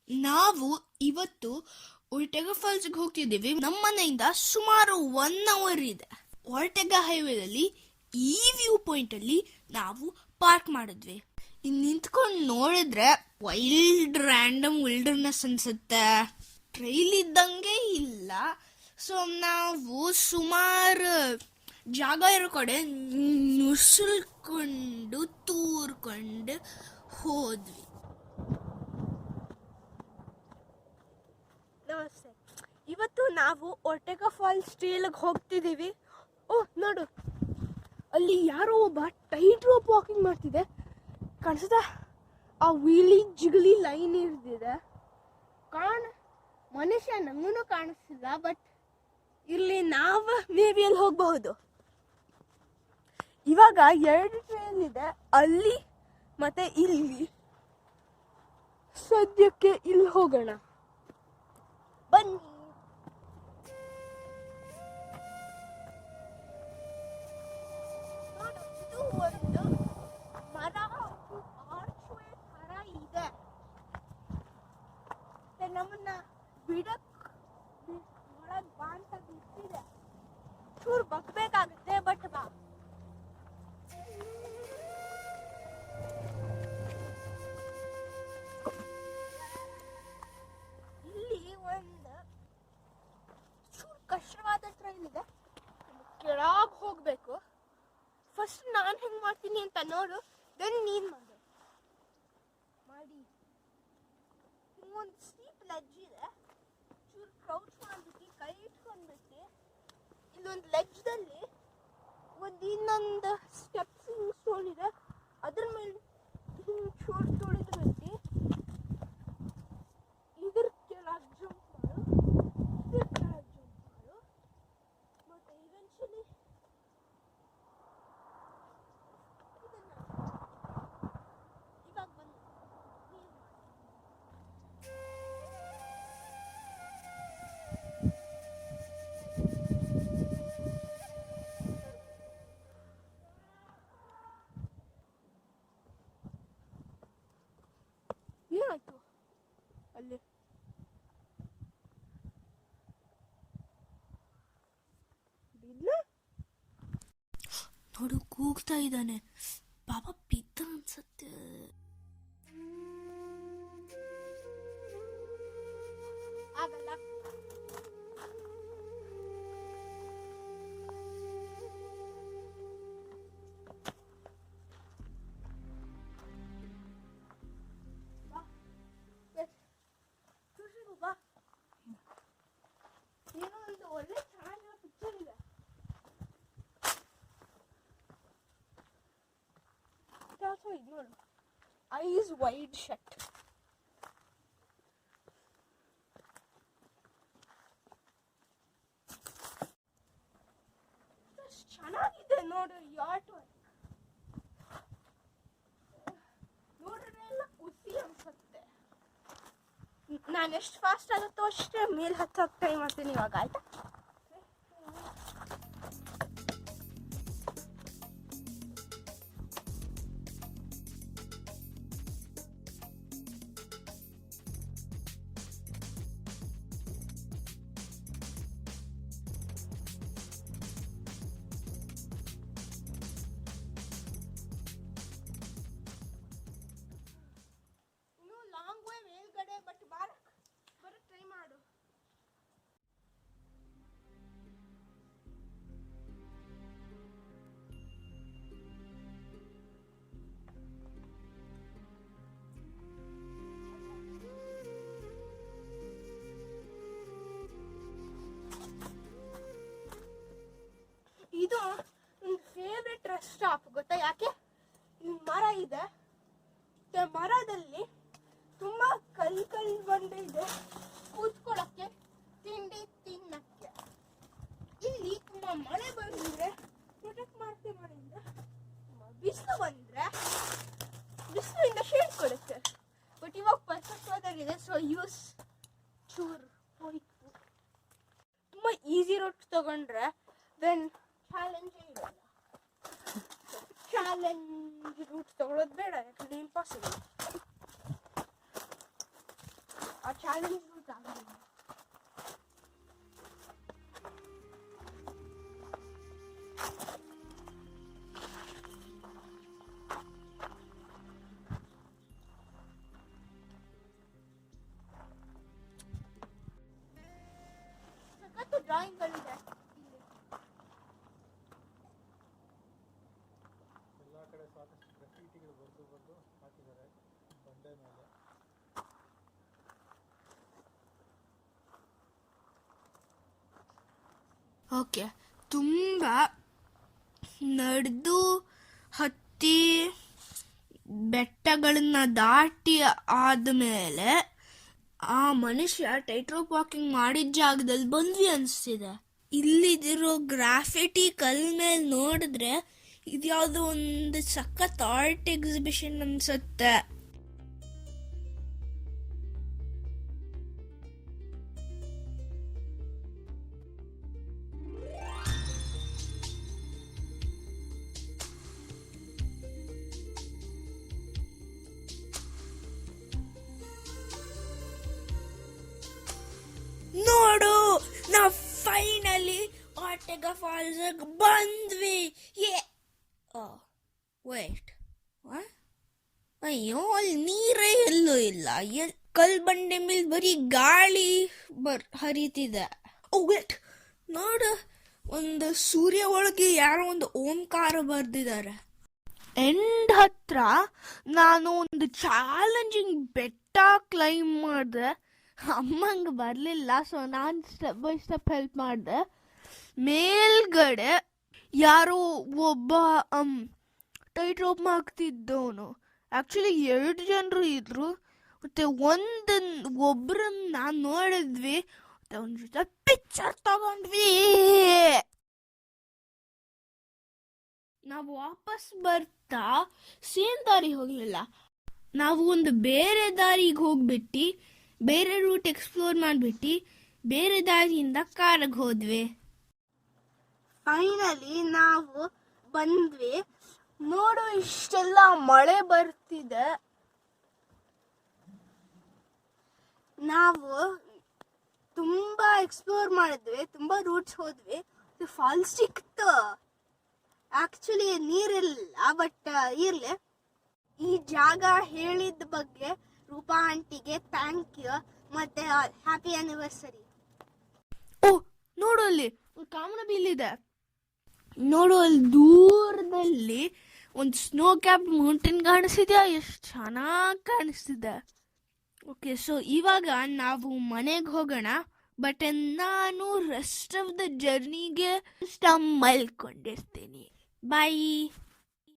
ನಾವು ಇವತ್ತು ಒರ್ಟೆಗಾ ಫಾಲ್ಸ್ಗೆ ಹೋಗ್ತಿದ್ದೀವಿ. ನಮ್ಮ ಮನೆಯಿಂದ ಸುಮಾರು 1 ಅವರ್ ಇದೆ. ಒರ್ಟೆಗಾ ಹೈವೇದಲ್ಲಿ ಈ ವ್ಯೂ ಪಾಯಿಂಟ್ ಅಲ್ಲಿ ನಾವು ಪಾರ್ಕ್ ಮಾಡಿದ್ವಿ. ನಿಂತ್ಕೊಂಡು ನೋಡಿದ್ರೆ ವೈಲ್ಡ್ ರ್ಯಾಂಡಮ್ ವಿಲ್ಡರ್ನೆಸ್ ಅನ್ಸುತ್ತೆ. ಟ್ರೈಲ್ ಇದ್ದಂಗೆ ಇಲ್ಲ. ಸೊ ನಾವು ಸುಮಾರು ಜಾಗ ಇರೋ ಕಡೆ ನುಸುಳ್ಕೊಂಡು ತೂರ್ಕೊಂಡು ಹೋದ್ವಿ. ನಮಸ್ತೆ. ಇವತ್ತು ನಾವು ಒರ್ಟೆಗಾ ಫಾಲ್ಸ್ ಟ್ರೇಲ್ಗೆ ಹೋಗ್ತಿದ್ದೀವಿ. ಓಹ್ ನೋಡು, ಅಲ್ಲಿ ಯಾರೋ ಒಬ್ಬ ಟೈಟ್ ರೋಪ್ ವಾಕಿಂಗ್ ಮಾಡ್ತಿದೆ ಕಾಣಿಸುತ್ತಾ? ಆ ವೀಲಿ ಜಿಗಲಿ ಲೈನ್ ಇರ್ದಿದೆ. ಮನುಷ್ಯ ನಂಗೂ ಕಾಣಿಸ್ತಿಲ್ಲ, ಬಟ್ ಇಲ್ಲಿ ನಾವು ಮೇ ಬಿ ಅಲ್ಲಿ ಹೋಗಬಹುದು. ಇವಾಗ 2 ಟ್ರೈನ್ ಇದೆ, ಅಲ್ಲಿ ಮತ್ತೆ ಇಲ್ಲಿ. ಸದ್ಯಕ್ಕೆ ಇಲ್ಲಿ ಹೋಗೋಣ, ಬನ್ನಿ. ಇದು ಒಂದು ಮರ ಆರ್ಚ್ವೇ ತರ ಇದೆ. ನಮ್ಮನ್ನ ಬಿಡಕ್ ಒಳಗ್ ಬಾ ಅಂತ ಬಿಟ್ಟಿದೆ. ಚೂರು ಬಗ್ಬೇಕಾಗುತ್ತೆ, ಬಟ್ ಬಾ. ಇಲ್ಲಿ ಒಂದು ಚೂರು ಕಷ್ಟವಾದ ಟ್ರೈನ್ ಇದೆ, ಕೆಳಗೆ ಹೋಗ್ಬೇಕು. ಫಸ್ಟ್ ನಾನು ಹೆಂಗ್ ಮಾಡ್ತೀನಿ ಅಂತ ನೋಡು, ದೆನ್ ನೀನ್ ಮಾಡಿ. ಒಂದು ಸ್ಟೀಪ್ ಲೆಡ್ಜ್ ಇದೆ, ಚೂರು ಕ್ರೌಚ್ ಮಾಡ್ಬಿಟ್ಟು ಕೈ ಇಟ್ಕೊಂಡ್ಬಿಟ್ಟು ಇಲ್ಲೊಂದು ಲೆಡ್ಜ್ದಲ್ಲಿ ಇನ್ನೊಂದು ಸ್ಟೆಪ್ಸ್ ಸ್ಟೋನ್ ಇದೆ, ಅದ್ರ ಮೇಲೆ ಹಿಂಗೆ ಚೂರು ತುಳಿದು ಬಿಟ್ಟು ಇದ್ರ ಕೆಳಗೆ ಜಂಪ್ ಮಾಡು, ಇದ್ರ ಕೆಳಗೆ ಜಂಪ್ ಮಾಡು, ಮತ್ತೆ ಇವೆನ್ಚುಲಿ ಇವಾಗ ಬಂದು ಏನಾಯ್ತು ಅಲ್ಲಿ? ನೋಡು, ಕೂಗ್ತಾ ಇದ್ದಾನೆ. ಪಾಪ ಬಿದ್ದ ಅನ್ಸತ್ತೆ. ಆಗಲ್ಲ. ಏನೋ ಒಂದು ಒಳ್ಳೆ ಚೆನ್ನಾಗಿರೋ ಪಿಕ್ಚರ್ ಇದೆ. ಇದು ನೋಡು, ಐಸ್ ವೈಡ್ ಶಟ್. ಚೆನ್ನಾಗಿದೆ ನೋಡು, ಯಾಟ್ ನೋಡಿದ್ರೆ ಎಲ್ಲ ಖುಷಿ ಅನ್ಸುತ್ತೆ. ನಾನು ಎಷ್ಟು ಫಾಸ್ಟ್ ಆಗುತ್ತೋ ಅಷ್ಟೇ ಮೇಲೆ ಹತ್ತೋಕೆ ಟ್ರೈ ಮಾಡ್ತೀನಿ ಇವಾಗ, ಆಯ್ತಾ? ಇನ್ನೂ ಲಾಂಗ್ ವೇ ಮೇಲ್ಗಡೆ, ಬಟ್ ಬರಕ್ಕೆ ಟ್ರೈ ಮಾಡು. ಇದು ನನ್ನ ಫೇವ್ರೆಟ್ ರೆಸ್ಟ್ ಸ್ಟಾಪ್, ಗೊತ್ತಾ ಯಾಕೆ? ಇಲ್ಲಿ ಮರ ಇದೆ, ಮರದಲ್ಲಿ ತುಂಬಾ ಕಲ್ ಬಂಡೆ ಇದೆ ಕೂತ್ಕೊಳ್ಳಕ್ಕೆ, ತಿಂಡಿ ತಿನ್ನಕ್ಕೆ. ಇಲ್ಲಿ ತುಂಬಾ ಮಳೆ ಬಂದ್ರೆ ಪ್ರೊಟೆಕ್ಟ್ ಮಾಡ್ತೆ ಮಳೆಯಿಂದ, ಬಿಸಿಲು ಬಂದ್ರೆ ಬಿಸಿಲಿಂದ ಶೇಡ್ ಕೊಡುತ್ತೆ. ಬಟ್ ಇವಾಗ ಪರ್ಫೆಕ್ಟ್ ವೆದರ್ ಇದೆ, ಸೊ ಯೂಸ್ ಚೂರು ಹೋಯ್ತು. ತುಂಬಾ ಈಸಿ ರೋಡ್ ತಗೊಂಡ್ರೆ ದೆನ್ ಚಾಲೆಂಜ್ ಇರಲ್ಲ. ಚಾಲೆಂಜ್ ರೂಟ್ ತಗೊಳ್ಳೋದು ಬೇಡ, ಯಾಕಂದ್ರೆ ಇಂಪಾಸಿಬಲ್. ಚಾಲೆಂಜ್ ಆಗಲ್ಲ. ಸಖತ್ತು ಡ್ರಾಯಿಂಗ್ಗಳಿದೆ ಇಲ್ಲಿ. ಎಲ್ಲ ಕಡೆ ಸಾಕಷ್ಟು ಗ್ರಾಫಿಟಿಗಳು ಬರೆದು ಹಾಕಿದ್ದಾರೆ ಬಂಡೆ ಮೇಲೆ. ಓಕೆ, ತುಂಬ ನಡೆದು ಹತ್ತಿ ಬೆಟ್ಟಗಳನ್ನ ದಾಟಿ ಆದಮೇಲೆ ಆ ಮನುಷ್ಯ ಟೈಟ್ ರೋಪ್ ವಾಕಿಂಗ್ ಮಾಡಿದ ಜಾಗದಲ್ಲಿ ಬಂದ್ವಿ ಅನಿಸ್ತಿದೆ. ಇಲ್ಲಿದಿರೋ ಗ್ರಾಫಿಟಿ ಕಲ್ ಮೇಲೆ ನೋಡಿದ್ರೆ ಇದ್ಯಾವುದೋ ಒಂದು ಸಖತ್ ಆರ್ಟ್ ಎಕ್ಸಿಬಿಷನ್ ಅನ್ಸುತ್ತೆ. ನೋಡು, ನಾವು ಫೈನಲಿ ಆರ್ಟೆಗಾ ಫಾಲ್ಸ್ ಬಂದ್ವಿ. ವೇಟ್, ಅಯ್ಯೋ, ಅಲ್ಲಿ ನೀರೇ ಎಲ್ಲೂ ಇಲ್ಲ. ಕಲ್ ಬಂಡೆ ಮೇಲೆ ಬರೀ ಗಾಳಿ ಹರಿತಿದೆ. ವೇಟ್, ನೋಡು, ಒಂದು ಸೂರ್ಯ ಒಳಗೆ ಯಾರೋ ಒಂದು ಓಂಕಾರ ಬರ್ದಿದ್ದಾರೆ. ಎಂಡ್ ಹತ್ರ ನಾನು ಒಂದು ಚಾಲೆಂಜಿಂಗ್ ಬೆಟ್ಟ ಕ್ಲೈಮ್ ಮಾಡಿದೆ. ಅಮ್ಮಂಗೆ ಬರಲಿಲ್ಲ, ಸೊ ನಾನು ಸ್ಟೆಪ್ ಬೈ ಸ್ಟೆಪ್ ಹೆಲ್ಪ್ ಮಾಡಿದೆ. ಮೇಲ್ಗಡೆ ಯಾರೋ ಒಬ್ಬ ಟೈಟ್ ರೋಪ್ ಮಾಡ್ತಿದ್ದವನು. ಆ್ಯಕ್ಚುಲಿ 2 ಜನರು ಇದ್ರು, ಮತ್ತೆ ಒಬ್ಬರನ್ನ ನಾನು ನೋಡಿದ್ವಿ, ಮತ್ತೆ ಅವನ ಜೊತೆ ಪಿಕ್ಚರ್ ತಗೊಂಡ್ವಿ. ನಾವು ವಾಪಸ್ ಬರ್ತಾ ಸೇಮ್ ದಾರಿ ಹೋಗ್ಲಿಲ್ಲ, ನಾವು ಒಂದು ಬೇರೆ ದಾರಿಗೆ ಹೋಗ್ಬಿಟ್ಟು ಬೇರೆ ರೂಟ್ ಎಕ್ಸ್ಪ್ಲೋರ್ ಮಾಡಿಬಿಟ್ಟು ಬೇರೆ ದಾರಿಯಿಂದ ಕಾರಿಗೆ ಹೋದ್ವಿ. ಫೈನಲಿ ನಾವು ಬಂದ್ವಿ. ನೋಡು, ಇಷ್ಟೆಲ್ಲ ಮಳೆ ಬರ್ತಿದೆ. ನಾವು ತುಂಬಾ ಎಕ್ಸ್ಪ್ಲೋರ್ ಮಾಡಿದ್ವಿ, ತುಂಬಾ ರೂಟ್ಸ್ ಹೋದ್ವಿ. ಫಾಲ್ಸ್ ಸಿಕ್ತು. ಆಕ್ಚುಲಿ ನೀರಿಲ್ಲ, ಬಟ್ ಇರ್ಲಿ. ಈ ಜಾಗ ಹೇಳಿದ ಬಗ್ಗೆ ರೂಪಾ ಆಂಟಿಗೆ ಥ್ಯಾಂಕ್ ಯು, ಮತ್ತೆ ಹ್ಯಾಪಿ ಆನಿವರ್ಸರಿ. ಓ, ನೋಡು, ಅಲ್ಲಿ ಕಾಮನ ಬಿಲ್ಲಿದೆ. ನೋಡು, ಅಲ್ಲಿ ದೂರದಲ್ಲಿ ಒಂದು ಸ್ನೋ ಕ್ಯಾಪ್ ಮೌಂಟೇನ್ ಕಾಣಿಸ್ತಿದ್ಯಾ? ಎಷ್ಟು ಚೆನ್ನಾಗಿ ಕಾಣಿಸ್ತಿದೆ. ಓಕೆ, ಸೊ ಇವಾಗ ನಾವು ಮನೆಗೆ ಹೋಗೋಣ. ಬಟ್ ನಾನು ರೆಸ್ಟ್ ಆಫ್ ದ ಜರ್ನಿಗೆ ಮಲ್ಕೊಂಡಿರ್ತೀನಿ. ಬಾಯ್.